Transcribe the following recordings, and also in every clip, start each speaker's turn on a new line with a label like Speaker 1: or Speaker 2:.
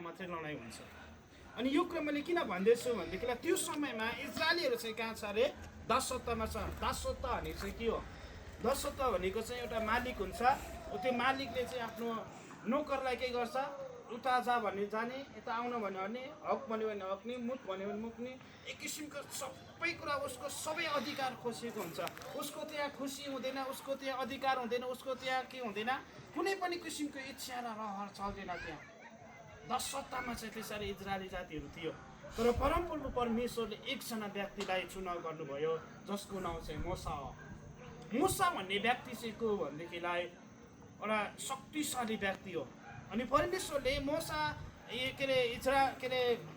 Speaker 1: मात्रै लडाइँ हुन्छ। अनि यो कुरा मैले किन भन्दैछु भनेदेखिलाई त्यो समयमा इजरायलीहरू चाहिँ कहाँ छ अरे? दासत्वमा छ। दासत्व भनेको चाहिँ के हो? दासत्व भनेको चाहिँ एउटा मालिक हुन्छ, त्यो मालिकले चाहिँ आफ्नो नोकरलाई के गर्छ? उता जा भने जाने, यता आउन भन्यो भने हक भन्यो भने हक्ने, मुख भन्यो भने मुक्ने, एक किसिमको सबै कुरा उसको सबै अधिकार खोसेको हुन्छ। उसको त्यहाँ खुसी हुँदैन, उसको त्यहाँ अधिकार हुँदैन, उसको त्यहाँ के हुँदैन, कुनै पनि किसिमको इच्छा र रहर चल्दैन त्यहाँ। दासत्वमा चाहिँ त्यसरी इजरायली जातिहरू थियो। तर परमप्रभु परमेश्वरले एकजना व्यक्तिलाई चुनाव गर्नुभयो जसको नाउँ चाहिँ मोसा हो। मोसा भन्ने व्यक्ति चाहिँ को भनेदेखिलाई एउटा शक्तिशाली व्यक्ति हो। अनि परमेश्वरले मोसा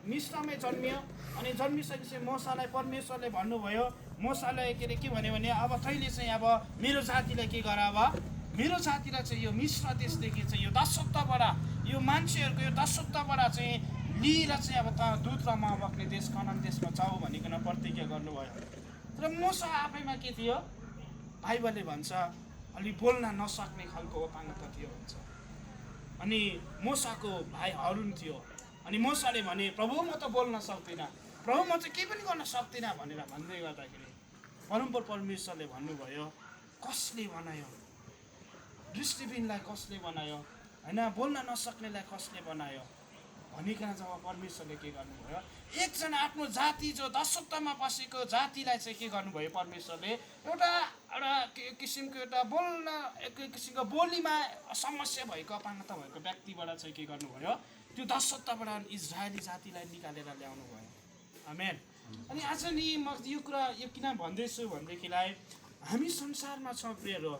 Speaker 1: मिस्रमै जन्मियो। अनि जन्मिसकेपछि मोसालाई परमेश्वरले भन्नुभयो, मोसालाई के भन्यो भने अब तैँले चाहिँ अब मेरो जातिलाई के गर, अब मेरो जातिलाई चाहिँ यो मिस्र देशदेखि चाहिँ यो दासत्वबाट, यो मान्छेहरूको यो दासत्वबाट चाहिँ लिएर चाहिँ अब त दुध र मह बग्ने देश कनान देशमा जाऊ भनिकन प्रतिज्ञा गर्नुभयो। तर मोसा आफैमा के थियो? बाइबलले भन्छ अलि बोल्न नसक्ने खालको अपाङ्गता थियो भन्छ। अनि मोसाको भाइ हारुन थियो। अनि मोसाले भने प्रभु म त बोल्न सक्दिनँ, प्रभु म चाहिँ केही पनि गर्न सक्दिनँ भनेर भन्दै गर्दाखेरि परमप्रभु परमेश्वरले भन्नुभयो, कसले बनायो? दृष्टिबिनलाई कसले बनायो? होइन, बोल्न नसक्नेलाई कसले बनायो भनिकन जब परमेश्वरले के गर्नुभयो, एकजना आफ्नो जाति जो दासत्वमा बसेको जातिलाई चाहिँ के गर्नुभयो परमेश्वरले, एउटा किसिमको एउटा बोल्न एक किसिमको बोलीमा समस्या भएको अपाङ्गता भएको व्यक्तिबाट चाहिँ के गर्नुभयो, त्यो दासत्वबाट इजरायली जातिलाई निकालेर ल्याउनु भयो। आमेन। अनि आज नि म यो कुरा यो किन भन्दैछु भनेदेखिलाई हामी संसारमा छौँ प्रियहरू,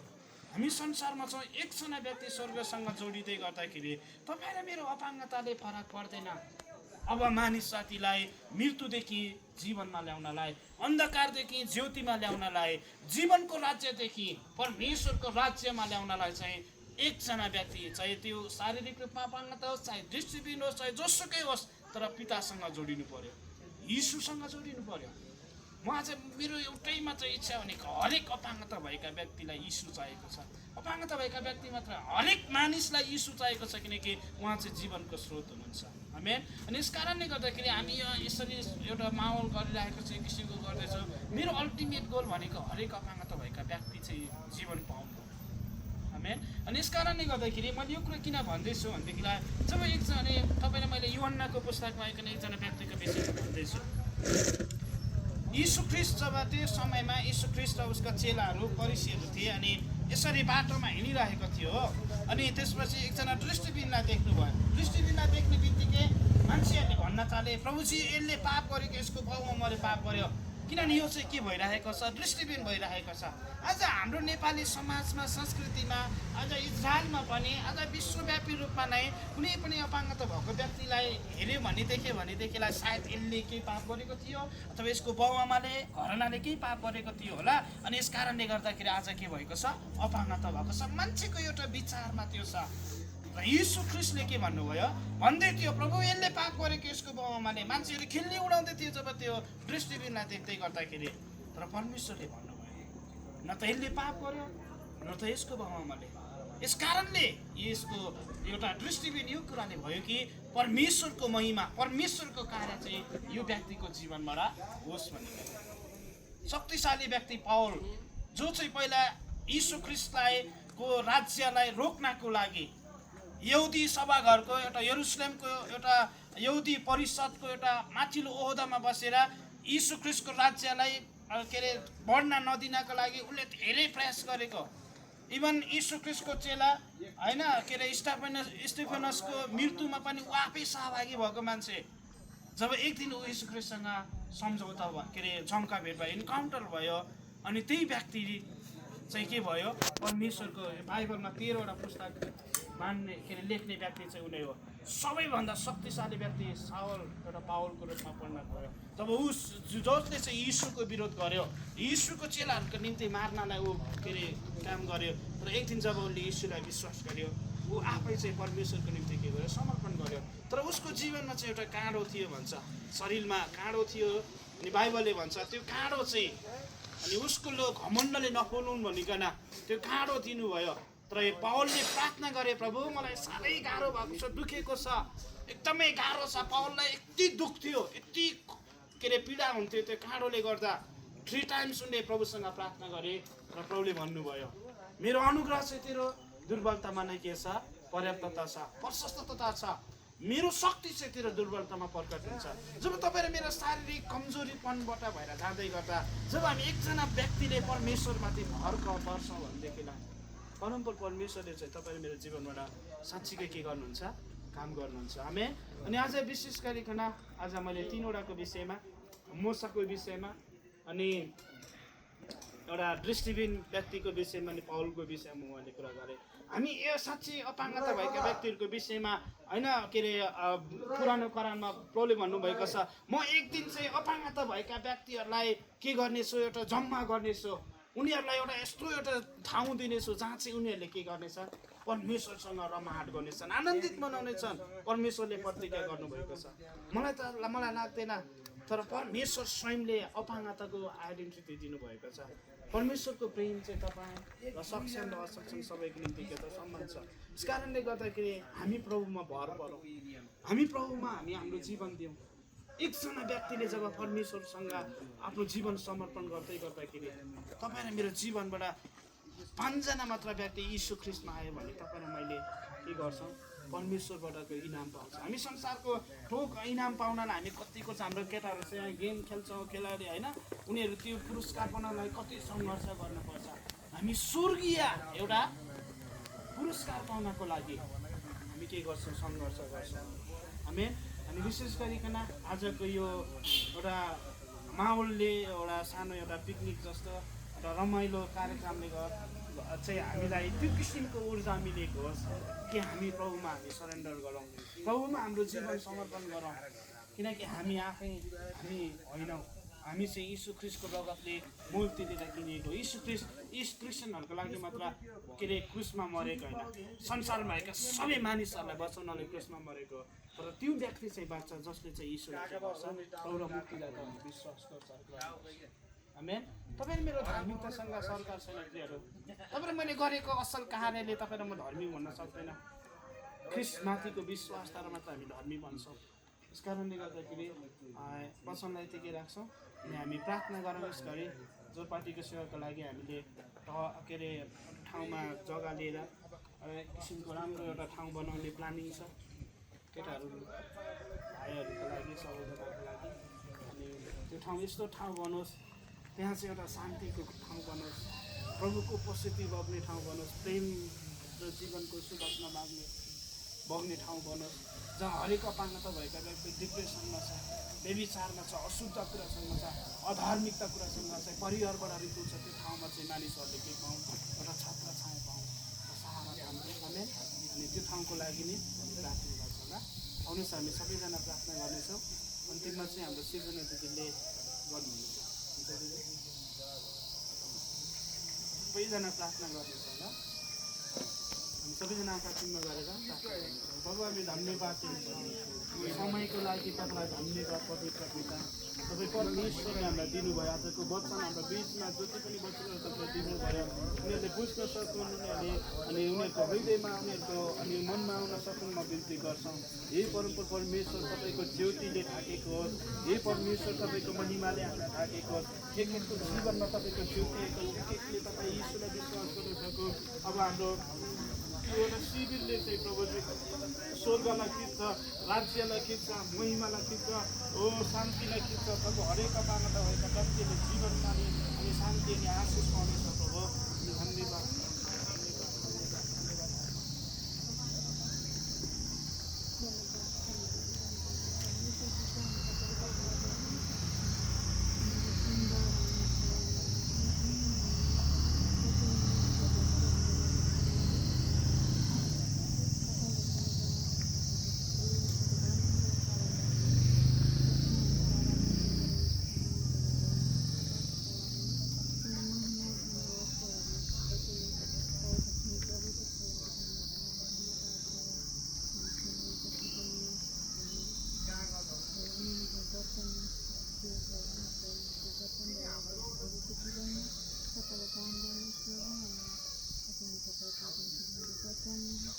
Speaker 1: हामी संसारमा छौँ। एकजना व्यक्ति स्वर्गसँग जोडिँदै गर्दाखेरि तपाईँ र मेरो अपाङ्गताले फरक पर्दैन। अब मानिस जातिलाई मृत्युदेखि जीवनमा ल्याउनलाई, अन्धकारदेखि ज्योतिमा ल्याउनलाई, जीवनको राज्यदेखि परमेश्वरको राज्यमा ल्याउनलाई चाहिँ एकजना व्यक्ति, चाहे त्यो शारीरिक रूपमा अपाङ्गता होस्, चाहे दृष्टिबिन होस्, चाहे जोसुकै होस्, तर पितासँग जोडिनु पर्यो, यीशुसँग जोडिनु पर्यो। म आज मेरो एउटै मात्र इच्छा भनेको हरेक अपाङ्गता भएका व्यक्तिलाई यीशु चाहिएको छ। अपाङ्गता भएका व्यक्ति मात्र हरेक मानिसलाई यीशु चाहिएको छ, किनकि उहाँ चाहिँ जीवनको स्रोत हुनुहुन्छ। आमेन। अनि यस कारणले गर्दाखेरि हामी यसरी एउटा माहौल गरिरहेको चाहिँ किसिमको गर्दैछौँ। मेरो अल्टिमेट गोल भनेको हरेक अपाङ्गता भएका व्यक्ति चाहिँ जीवन पाउनु। आमेन। अनि यस कारणले गर्दाखेरि मैले यो कुरा किन भन्दैछु भनेदेखिलाई जब एकजना तपाईँलाई मैले यूहन्नाको पुस्तकमा एकजना व्यक्तिको विषयमा भन्दैछु। यीशु ख्रीष्ट जब त्यो समयमा यीशु ख्रीष्ट र उसका चेलाहरू फरिसीहरू थिए अनि यसरी बाटोमा हिँडिरहेको थियो हो। अनि त्यसपछि एकजना दृष्टिबिनलाई देख्नुभयो। दृष्टिबिनलाई देख्ने बित्तिकै मान्छेहरूले भन्न थाले, प्रभुजी यसले पाप गरेको, यसको बाउआमाले पाप गर्यो, किनभने यो चाहिँ के भइरहेको छ? दृष्टिबिन भइरहेको छ। आज हाम्रो नेपाली समाजमा, संस्कृतिमा, आज इजरायलमा पनि, आज विश्वव्यापी रूपमा नै कुनै पनि अपाङ्गता भएको व्यक्तिलाई हेऱ्यो भनेदेखिलाई सायद यसले केही पाप गरेको थियो अथवा यसको बाउआमाले घरनाले केही पाप गरेको थियो होला। अनि यस कारणले गर्दाखेरि आज के भएको छ? अपाङ्गता भएको छ। मान्छेको एउटा विचारमा त्यो छ। र यीशु ख्रीष्टले के भन्नुभयो? भन्दै थियो प्रभु यसले पाप गरेको, यसको बाउआमाले। मान्छेहरू खिल्ली उडाउँदै थियो जब त्यो दृष्टिबिनलाई देख्दै गर्दाखेरि। तर परमेश्वरले भन्नुभयो न त यसले पाप गर्यो न त यसको बाउआमाले। यस कारणले यसको एउटा दृष्टिबिन यो कुराले भयो कि परमेश्वरको महिमा, परमेश्वरको कार्य चाहिँ यो व्यक्तिको जीवनबाट होस् भनेर। शक्तिशाली व्यक्ति पाउल, जो चाहिँ पहिला यीशु ख्रीष्टलाई को राज्यलाई रोक्नको लागि यहुदी सभाघरको एउटा यरुसलेमको एउटा यहुदी परिषदको एउटा माथिल्लो ओहदामा बसेर यीशु ख्रीष्टको राज्यलाई बढ्न नदिनको लागि उसले धेरै प्रयास गरेको। इभन यीशु ख्रीष्टको चेला होइन स्टेफनसको मृत्युमा पनि ऊ आफै सहभागी भएको मान्छे। जब एक दिन ऊ यीशु ख्रीष्टसँग सम्झौता भयो, झम्का भेट भयो, इन्काउन्टर भयो, अनि त्यही व्यक्ति चाहिँ के भयो? परमेश्वरको बाइबलमा 13 वटा पुस्तक मान्ने लेख्ने व्यक्ति चाहिँ उनी हो। सबैभन्दा शक्तिशाली व्यक्ति साउल एउटा पावलको रूपमा परिणत भयो। जब जसले चाहिँ यीशुको विरोध गर्यो, यीशुको चेलाहरूको निम्ति मार्नलाई ऊ काम गर्यो। तर एक दिन जब उसले यीशुलाई विश्वास गर्यो, ऊ आफै चाहिँ परमेश्वरको निम्ति के गर्यो? समर्पण गर्यो। तर उसको जीवनमा चाहिँ एउटा काँडो थियो भन्छ, शरीरमा काँडो थियो। अनि बाइबलले भन्छ त्यो काँडो चाहिँ अनि उसको घमण्डले नफुलुन् भनिकन त्यो काँडो दिनुभयो। तर पावलले प्रार्थना गरे, प्रभु मलाई साह्रै गाह्रो भएको छ, दुखेको छ, एकदमै गाह्रो छ। पावललाई यति दुःख थियो, यति के अरे पीडा हुन्थ्यो त्यो काँडोले गर्दा। 3 टाइम्स उनले प्रभुसँग प्रार्थना गरे र प्रभुले भन्नुभयो, मेरो अनुग्रह चाहिँ तेरो दुर्बलतामा नै के छ, पर्याप्तता छ, प्रशस्तता छ। मेरो शक्ति चाहिँ तेरो दुर्बलतामा प्रकट हुन्छ। जब तपाईँ र मेरो शारीरिक कमजोरीपनबाट भएर जाँदै गर्दा जब हामी एकजना व्यक्तिले परमेश्वरमाथि भर पर्छौँ भनेदेखिलाई परमपर परमेश्वरले चाहिँ तपाईँ र मेरो जीवनबाट साँच्चीकै के गर्नुहुन्छ, काम गर्नुहुन्छ। अनि आज विशेष गरिकन आज मैले 3 वटाको विषयमा, मोसाको विषयमा अनि एउटा दृष्टिविहीन व्यक्तिको विषयमा अनि पाउलको विषयमा मैले कुरा गरेँ। हामी यो साँच्चै अपाङ्गता भएका व्यक्तिहरूको विषयमा होइन के अरे पुरानो करारमा प्रभुले भन्नुभएको छ, म एक दिन चाहिँ अपाङ्गता भएका व्यक्तिहरूलाई के गर्नेछु, एउटा जम्मा गर्नेछु, उनीहरूलाई एउटा यस्तो एउटा ठाउँ दिनेछु जहाँ चाहिँ उनीहरूले के गर्नेछ, परमेश्वरसँग रमाहाट गर्नेछन्, आनन्दित मनाउनेछन्। परमेश्वरले प्रतिज्ञा गर्नुभएको छ। मलाई लाग्दैन, तर परमेश्वर स्वयंले अपाङ्गताको आइडेन्टिटी दिनुभएको छ। परमेश्वरको प्रेम चाहिँ तपाईँ र सक्षम र असक्षम सबैको निम्ति के त सम्मान छ। यस कारणले गर्दाखेरि हामी प्रभुमा भर परौँ, हामी प्रभुमा हामी हाम्रो जीवन दिउँ। एकजना व्यक्तिले जब परमेश्वरसँग आफ्नो जीवन समर्पण गर्दै गर्दाखेरि तपाईँ र मेरो जीवनबाट 5 जना मात्र व्यक्ति यीशु ख्रीष्टमा आयो भने तपाईँ र मैले के गर्छौँ, परमेश्वरबाटको इनाम पाउँछ। हामी संसारको ठोक इनाम पाउनलाई हामी कतिको छ, हाम्रो केटाहरू चाहिँ यहाँ गेम खेल्छौँ, खेलाडी होइन, उनीहरू त्यो पुरस्कार पाउनलाई कति सङ्घर्ष गर्नुपर्छ। हामी स्वर्गीय एउटा पुरस्कार पाउनको लागि हामी के गर्छौँ, सङ्घर्ष गर्छौँ। अनि विशेष गरिकन आजको यो एउटा माहौलले एउटा सानो एउटा पिकनिक जस्तो एउटा रमाइलो कार्यक्रमले चाहिँ हामीलाई त्यो किसिमको ऊर्जा मिलेको होस् कि हामी प्रभुमा हामी सरेन्डर गरौँ, प्रभुमा हाम्रो जीवन समर्पण गरौँ। किनकि हामी आफै हामी होइनौँ, हामी चाहिँ यीशु ख्रीष्टको रगतले मूल तिरेर किनेको। यीशु क्रिस्चियनहरूको लागि मात्र के अरे क्रुसमा मरेको होइन, संसारमा भएका सबै मानिसहरूलाई बचाउनले क्रुसमा मरेको। तर त्यो व्यक्ति चाहिँ बाँच्छ जसले चाहिँ यीशुलाई के गर्छ, एउटा मुक्तिलाई विश्वास गर्छ। आमेन। तपाईँ मेरो धार्मिकतासँग सरकार छैन प्रियहरू। तपाईँ मैले गरेको असल कार्यले तपाईँ र म धर्मी भन्न सक्दैन। ख्रीष्टमाथिको विश्वासद्वारा मात्र हामी धर्मी भन्छौँ। यस कारणले गर्दाखेरि वचनलाई चाहिँ के राख्छौँ, अनि हामी प्रार्थना गरौँ यस गरी जो पार्टीको सेवाको लागि हामीले के अरे ठाउँमा जग्गा लिएर किसिमको राम्रो एउटा ठाउँ बनाउने प्लानिङ छ केटाहरू भाइहरूको लागि, सबैजनाको लागि। अनि त्यो ठाउँ यस्तो ठाउँ बनोस्, त्यहाँ चाहिँ एउटा शान्तिको ठाउँ बनोस्, प्रभुको उपस्थिति बग्ने ठाउँ बनोस्, प्रेम र जीवनको सुगन्ध बग्ने ठाउँ बनोस्, जहाँ हरेक अपाङ्गता भएका व्यक्ति डिप्रेसनमा छ, व्यभिचारमा छ, अशुद्ध कुरासँग छ, अधार्मिकता कुरासँग छ, परिवारबाट रिपुल छ। त्यो ठाउँमा चाहिँ मानिसहरूले के पाउँ, एउटा छत्र छाया पाउँ, सहारा पाउँ। आमेन। अनि त्यो ठाउँको लागि नै प्रार्थना गर्छौँ ल। आउनुहोस् हामी सबैजना प्रार्थना गर्नेछौँ। अन्तिममा चाहिँ हाम्रो सृजना दिदीले गर्नुहुन्छ। सबैजना प्रार्थना गर्नेछौँ ल। हामी सबैजना आँखा चिन्ह गरेर प्रार्थना गर्नेछौँ। प्रभु हामी धन्यवाद दिन्छौँ समयको लागि, तपाईँलाई धन्यवाद पवित्र पिता। तपाईँ परमेश्वरले हामीलाई दिनुभयो आजको वचन हाम्रो बिचमा जति पनि वचनहरू तपाईँले दिनुभयो, उनीहरूले बुझ्न सकुन्, अनि उनीहरूको हृदयमा उनीहरूको अनि मनमा आउन सकुन्। म बिन्ती गर्छौँ, हे परमपुर परमेश्वर तपाईँको ज्योतिले ढाकेको होस्, हे परमेश्वर तपाईँको महिमाले हामीलाई ढाकेको होस्। एक एकको जीवनमा तपाईँको ज्योतिको एक एकले तपाईँ यीशुलाई विश्वास गर्न सकुन्। अब हाम्रो एउटा शिविरले चाहिँ प्रभुजी स्वर्गलाई खिच्छ, राज्यलाई खिच्छ, महिमालाई खिच्छ, शान्तिलाई खिच्छ। प्रभु हरेक अपाङ्गता भएका व्यक्तिले जीवनमा अनि शान्ति अनि आशिष पाउनेछ। प्रभु धन्यवाद।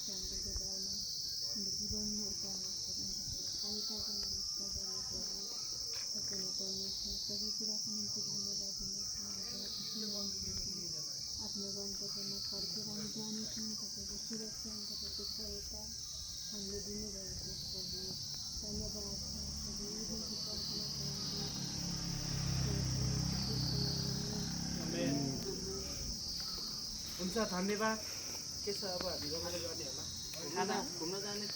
Speaker 2: Sampai ke dalam, di dalam आफ्नो गन्तव्यमा फर्केर हामी जानेछौँ। तपाईँको सुरक्षा तपाईँको सहायता हामीले दिनुभएको प्रभु धन्यवाद छ। प्रभु यी दिनको प्रार्थनाको लागि
Speaker 1: हुन्छ, धन्यवाद। के छ अब हामी रमाइलो गर्ने होला, खाना घुम्न जाने